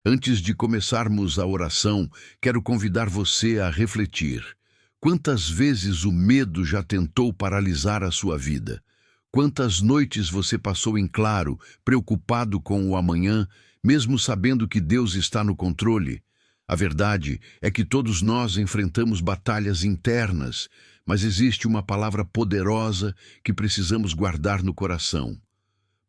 Antes de começarmos a oração, quero convidar você a refletir. Quantas vezes o medo já tentou paralisar a sua vida? Quantas noites você passou em claro, preocupado com o amanhã, mesmo sabendo que Deus está no controle? A verdade é que todos nós enfrentamos batalhas internas, mas existe uma palavra poderosa que precisamos guardar no coração.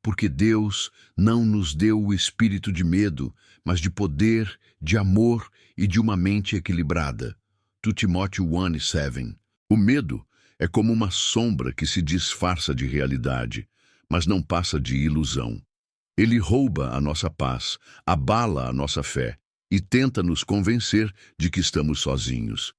Porque Deus não nos deu o espírito de medo, mas de poder, de amor e de uma mente equilibrada. 2 Timóteo 1:7. O medo é como uma sombra que se disfarça de realidade, mas não passa de ilusão. Ele rouba a nossa paz, abala a nossa fé e tenta nos convencer de que estamos sozinhos.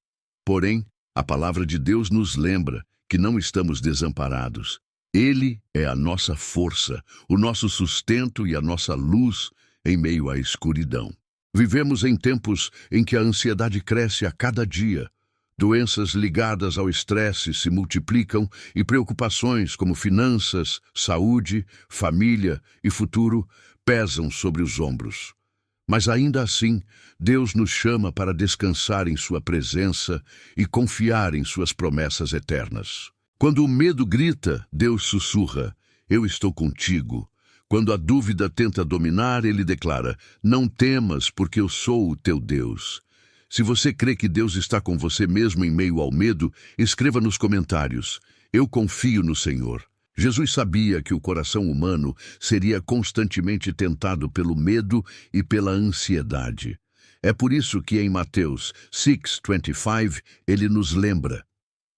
Porém, a palavra de Deus nos lembra que não estamos desamparados. Ele é a nossa força, o nosso sustento e a nossa luz em meio à escuridão. Vivemos em tempos em que a ansiedade cresce a cada dia. Doenças ligadas ao estresse se multiplicam e preocupações como finanças, saúde, família e futuro pesam sobre os ombros. Mas ainda assim, Deus nos chama para descansar em sua presença e confiar em suas promessas eternas. Quando o medo grita, Deus sussurra: "Eu estou contigo." Quando a dúvida tenta dominar, ele declara: "Não temas, porque eu sou o teu Deus." Se você crê que Deus está com você mesmo em meio ao medo, escreva nos comentários: "Eu confio no Senhor." Jesus sabia que o coração humano seria constantemente tentado pelo medo e pela ansiedade. É por isso que em Mateus 6:25 ele nos lembra: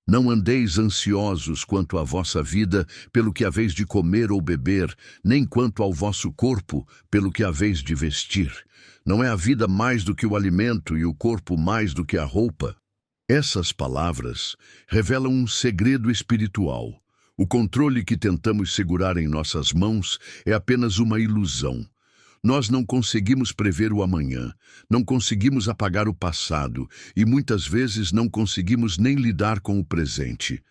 "Não andeis ansiosos quanto à vossa vida, pelo que haveis de comer ou beber, nem quanto ao vosso corpo, pelo que haveis de vestir. Não é a vida mais do que o alimento e o corpo mais do que a roupa?" Essas palavras revelam um segredo espiritual. O controle que tentamos segurar em nossas mãos é apenas uma ilusão. Nós não conseguimos prever o amanhã, não conseguimos apagar o passado e muitas vezes não conseguimos nem lidar com o presente.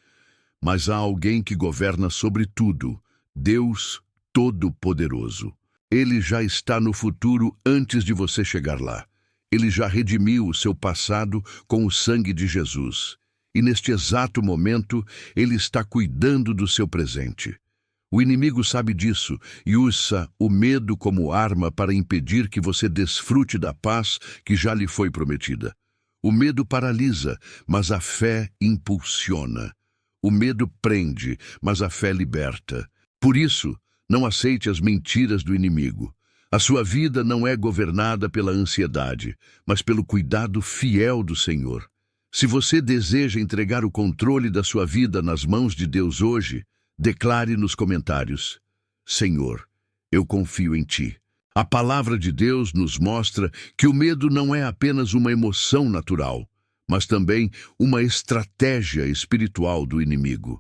Mas há alguém que governa sobre tudo: Deus Todo-Poderoso. Ele já está no futuro antes de você chegar lá. Ele já redimiu o seu passado com o sangue de Jesus. E neste exato momento, ele está cuidando do seu presente. O inimigo sabe disso e usa o medo como arma para impedir que você desfrute da paz que já lhe foi prometida. O medo paralisa, mas a fé impulsiona. O medo prende, mas a fé liberta. Por isso, não aceite as mentiras do inimigo. A sua vida não é governada pela ansiedade, mas pelo cuidado fiel do Senhor. Se você deseja entregar o controle da sua vida nas mãos de Deus hoje, declare nos comentários: "Senhor, eu confio em Ti." A palavra de Deus nos mostra que o medo não é apenas uma emoção natural, mas também uma estratégia espiritual do inimigo.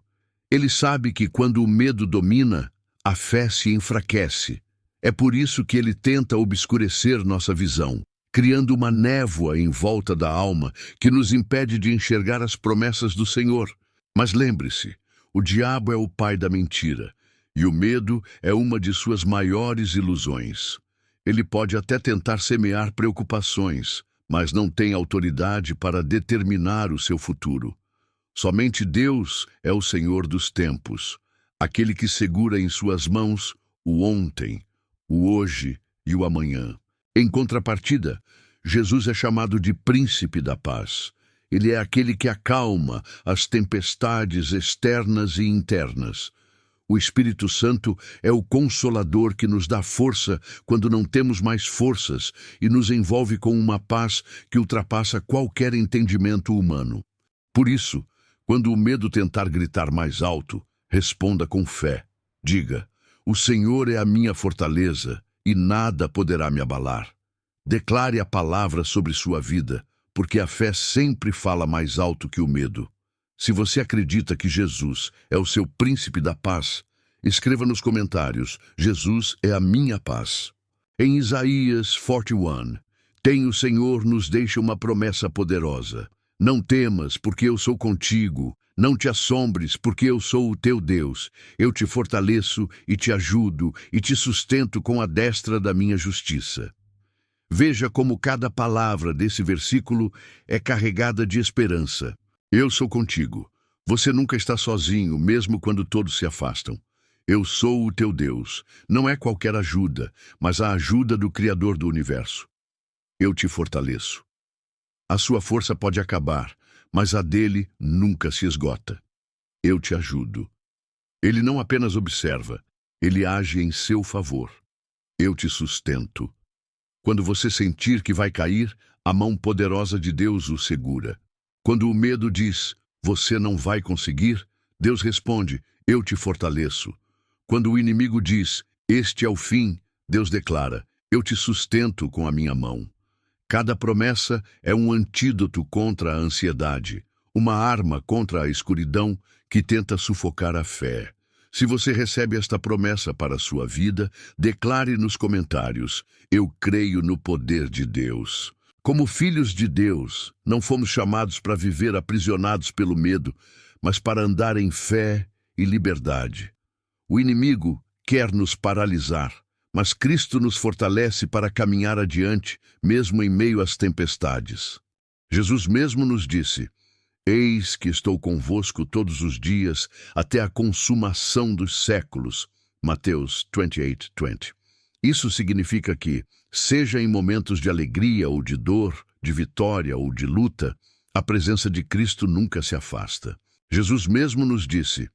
Ele sabe que quando o medo domina, a fé se enfraquece. É por isso que ele tenta obscurecer nossa visão, criando uma névoa em volta da alma que nos impede de enxergar as promessas do Senhor. Mas lembre-se, o diabo é o pai da mentira, e o medo é uma de suas maiores ilusões. Ele pode até tentar semear preocupações, mas não tem autoridade para determinar o seu futuro. Somente Deus é o Senhor dos tempos, aquele que segura em suas mãos o ontem, o hoje e o amanhã. Em contrapartida, Jesus é chamado de Príncipe da Paz. Ele é aquele que acalma as tempestades externas e internas. O Espírito Santo é o Consolador que nos dá força quando não temos mais forças e nos envolve com uma paz que ultrapassa qualquer entendimento humano. Por isso, quando o medo tentar gritar mais alto, responda com fé. Diga: "O Senhor é a minha fortaleza e nada poderá me abalar." Declare a palavra sobre sua vida, porque a fé sempre fala mais alto que o medo. Se você acredita que Jesus é o seu príncipe da paz, escreva nos comentários: "Jesus é a minha paz." Em Isaías 41, o Senhor nos deixa uma promessa poderosa: "Não temas, porque eu sou contigo. Não te assombres, porque eu sou o teu Deus. Eu te fortaleço e te ajudo e te sustento com a destra da minha justiça." Veja como cada palavra desse versículo é carregada de esperança. Eu sou contigo. Você nunca está sozinho, mesmo quando todos se afastam. Eu sou o teu Deus. Não é qualquer ajuda, mas a ajuda do Criador do universo. Eu te fortaleço. A sua força pode acabar, mas a dele nunca se esgota. Eu te ajudo. Ele não apenas observa, ele age em seu favor. Eu te sustento. Quando você sentir que vai cair, a mão poderosa de Deus o segura. Quando o medo diz, você não vai conseguir, Deus responde, eu te fortaleço. Quando o inimigo diz, este é o fim, Deus declara, eu te sustento com a minha mão. Cada promessa é um antídoto contra a ansiedade, uma arma contra a escuridão que tenta sufocar a fé. Se você recebe esta promessa para a sua vida, declare nos comentários, eu creio no poder de Deus. Como filhos de Deus, não fomos chamados para viver aprisionados pelo medo, mas para andar em fé e liberdade. O inimigo quer nos paralisar, mas Cristo nos fortalece para caminhar adiante, mesmo em meio às tempestades. Jesus mesmo nos disse, eis que estou convosco todos os dias, até a consumação dos séculos. Mateus 28:20. Isso significa que, seja em momentos de alegria ou de dor, de vitória ou de luta, a presença de Cristo nunca se afasta. Jesus mesmo nos disse,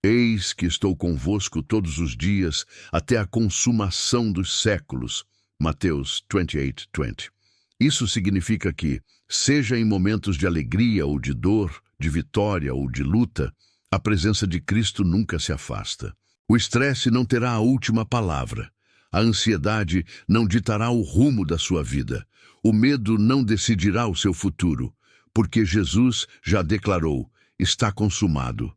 eis que estou convosco todos os dias, até a consumação dos séculos. Mateus 28:20. Isso significa que, seja em momentos de alegria ou de dor, de vitória ou de luta, a presença de Cristo nunca se afasta. O estresse não terá a última palavra. A ansiedade não ditará o rumo da sua vida. O medo não decidirá o seu futuro, porque Jesus já declarou, está consumado.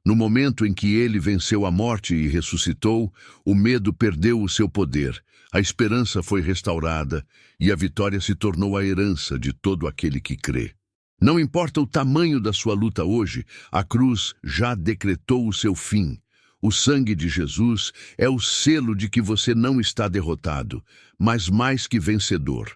No momento em que ele venceu a morte e ressuscitou, o medo perdeu o seu poder, a esperança foi restaurada e a vitória se tornou a herança de todo aquele que crê. Não importa o tamanho da sua luta hoje, a cruz já decretou o seu fim. O sangue de Jesus é o selo de que você não está derrotado, mas mais que vencedor.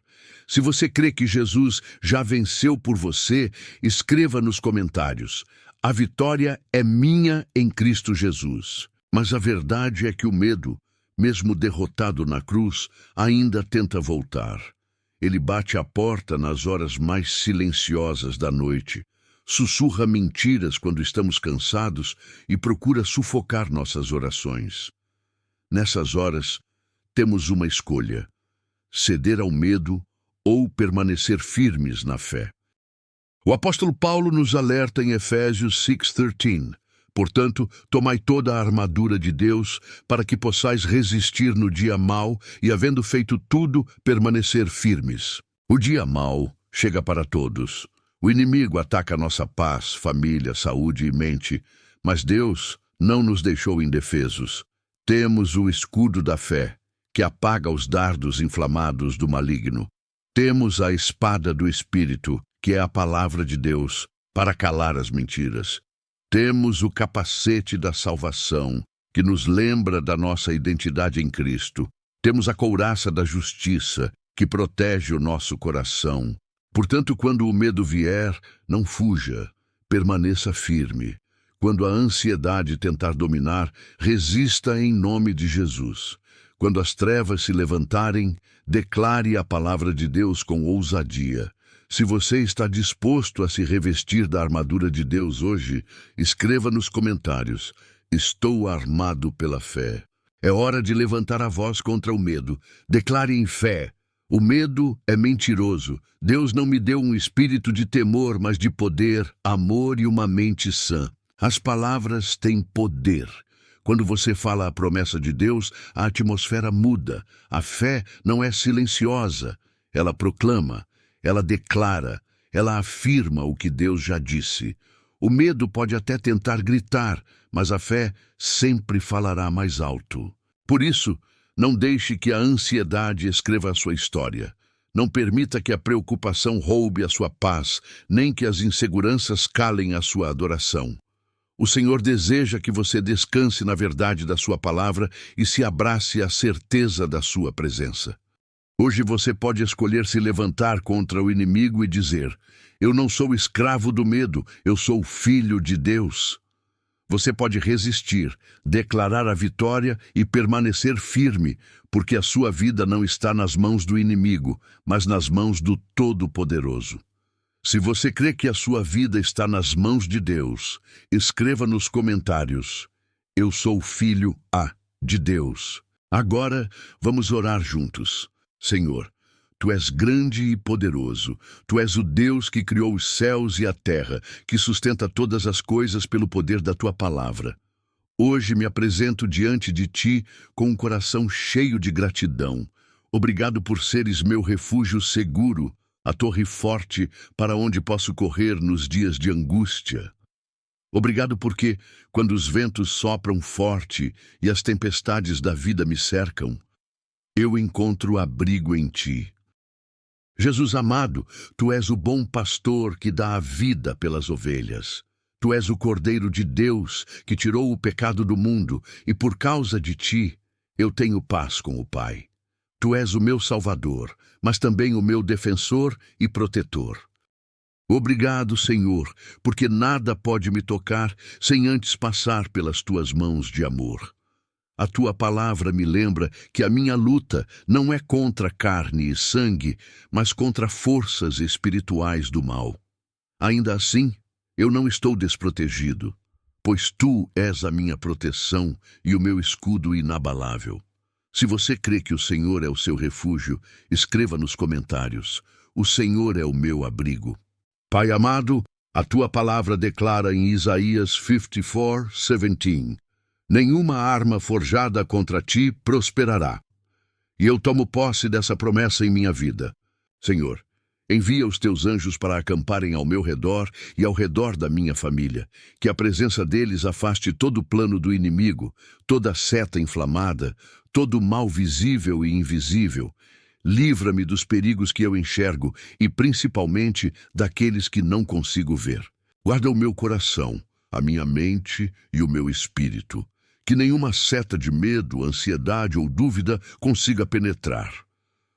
Se você crê que Jesus já venceu por você, escreva nos comentários. A vitória é minha em Cristo Jesus. Mas a verdade é que o medo, mesmo derrotado na cruz, ainda tenta voltar. Ele bate à porta nas horas mais silenciosas da noite, sussurra mentiras quando estamos cansados e procura sufocar nossas orações. Nessas horas, temos uma escolha: ceder ao medo ou permanecer firmes na fé. O apóstolo Paulo nos alerta em Efésios 6:13. Portanto, tomai toda a armadura de Deus para que possais resistir no dia mau e, havendo feito tudo, permanecer firmes. O dia mau chega para todos. O inimigo ataca nossa paz, família, saúde e mente, mas Deus não nos deixou indefesos. Temos o escudo da fé, que apaga os dardos inflamados do maligno. Temos a espada do Espírito, que é a palavra de Deus, para calar as mentiras. Temos o capacete da salvação, que nos lembra da nossa identidade em Cristo. Temos a couraça da justiça, que protege o nosso coração. Portanto, quando o medo vier, não fuja, permaneça firme. Quando a ansiedade tentar dominar, resista em nome de Jesus. Quando as trevas se levantarem, declare a palavra de Deus com ousadia. Se você está disposto a se revestir da armadura de Deus hoje, escreva nos comentários, estou armado pela fé. É hora de levantar a voz contra o medo. Declare em fé. O medo é mentiroso. Deus não me deu um espírito de temor, mas de poder, amor e uma mente sã. As palavras têm poder. Quando você fala a promessa de Deus, a atmosfera muda. A fé não é silenciosa. Ela proclama, ela declara, ela afirma o que Deus já disse. O medo pode até tentar gritar, mas a fé sempre falará mais alto. Por isso, não deixe que a ansiedade escreva a sua história. Não permita que a preocupação roube a sua paz, nem que as inseguranças calem a sua adoração. O Senhor deseja que você descanse na verdade da sua palavra e se abrace à certeza da sua presença. Hoje você pode escolher se levantar contra o inimigo e dizer: eu não sou escravo do medo, eu sou filho de Deus. Você pode resistir, declarar a vitória e permanecer firme, porque a sua vida não está nas mãos do inimigo, mas nas mãos do Todo-Poderoso. Se você crê que a sua vida está nas mãos de Deus, escreva nos comentários: eu sou filho de Deus. Agora, vamos orar juntos. Senhor, Tu és grande e poderoso. Tu és o Deus que criou os céus e a terra, que sustenta todas as coisas pelo poder da Tua palavra. Hoje me apresento diante de Ti com um coração cheio de gratidão. Obrigado por seres meu refúgio seguro, a torre forte para onde posso correr nos dias de angústia. Obrigado porque, quando os ventos sopram forte e as tempestades da vida me cercam, eu encontro abrigo em Ti. Jesus amado, Tu és o bom pastor que dá a vida pelas ovelhas. Tu és o Cordeiro de Deus que tirou o pecado do mundo e por causa de Ti eu tenho paz com o Pai. Tu és o meu Salvador, mas também o meu defensor e protetor. Obrigado, Senhor, porque nada pode me tocar sem antes passar pelas Tuas mãos de amor. A Tua palavra me lembra que a minha luta não é contra carne e sangue, mas contra forças espirituais do mal. Ainda assim, eu não estou desprotegido, pois Tu és a minha proteção e o meu escudo inabalável. Se você crê que o Senhor é o seu refúgio, escreva nos comentários: o Senhor é o meu abrigo. Pai amado, a Tua palavra declara em Isaías 54:17: nenhuma arma forjada contra Ti prosperará. E eu tomo posse dessa promessa em minha vida. Senhor, envia os Teus anjos para acamparem ao meu redor e ao redor da minha família, que a presença deles afaste todo o plano do inimigo, toda seta inflamada, todo mal visível e invisível. Livra-me dos perigos que eu enxergo e, principalmente, daqueles que não consigo ver. Guarda o meu coração, a minha mente e o meu espírito. Que nenhuma seta de medo, ansiedade ou dúvida consiga penetrar.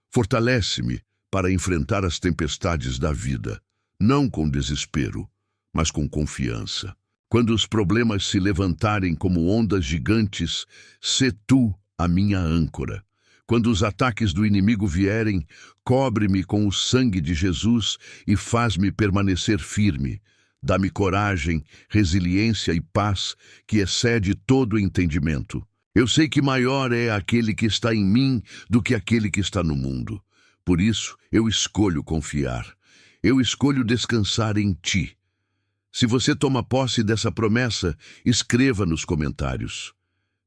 Fortalece-me para enfrentar as tempestades da vida, não com desespero, mas com confiança. Quando os problemas se levantarem como ondas gigantes, sê Tu a minha âncora. Quando os ataques do inimigo vierem, cobre-me com o sangue de Jesus e faz-me permanecer firme. Dá-me coragem, resiliência e paz que excede todo o entendimento. Eu sei que maior é aquele que está em mim do que aquele que está no mundo. Por isso, eu escolho confiar. Eu escolho descansar em Ti. Se você toma posse dessa promessa, escreva nos comentários: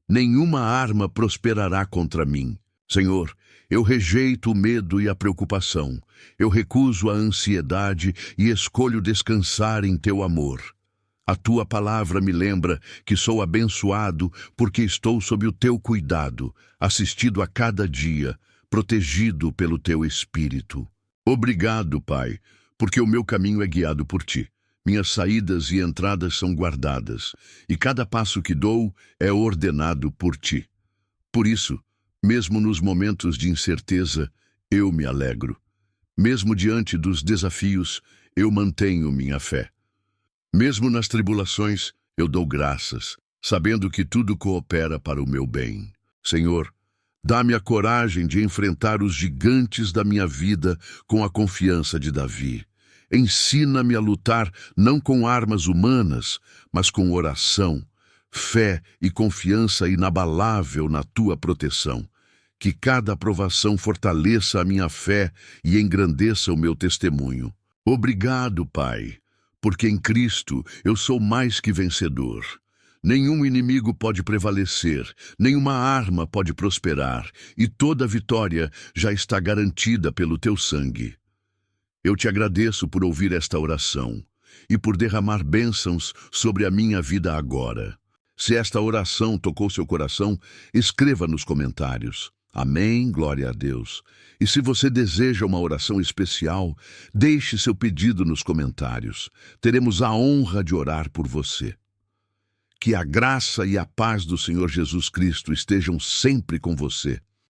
nenhuma arma prosperará contra mim. Senhor, eu rejeito o medo e a preocupação. Eu recuso a ansiedade e escolho descansar em Teu amor. A Tua palavra me lembra que sou abençoado porque estou sob o Teu cuidado, assistido a cada dia, protegido pelo Teu Espírito. Obrigado, Pai, porque o meu caminho é guiado por Ti. Minhas saídas e entradas são guardadas, e cada passo que dou é ordenado por Ti. Por isso, mesmo nos momentos de incerteza, eu me alegro. Mesmo diante dos desafios, eu mantenho minha fé. Mesmo nas tribulações, eu dou graças, sabendo que tudo coopera para o meu bem. Senhor, dá-me a coragem de enfrentar os gigantes da minha vida com a confiança de Davi. Ensina-me a lutar não com armas humanas, mas com oração, fé e confiança inabalável na Tua proteção. Que cada aprovação fortaleça a minha fé e engrandeça o meu testemunho. Obrigado, Pai, porque em Cristo eu sou mais que vencedor. Nenhum inimigo pode prevalecer, nenhuma arma pode prosperar, e toda vitória já está garantida pelo Teu sangue. Eu Te agradeço por ouvir esta oração e por derramar bênçãos sobre a minha vida agora. Se esta oração tocou seu coração, escreva nos comentários. Amém, glória a Deus. E se você deseja uma oração especial, deixe seu pedido nos comentários. Teremos a honra de orar por você. Que a graça e a paz do Senhor Jesus Cristo estejam sempre com você.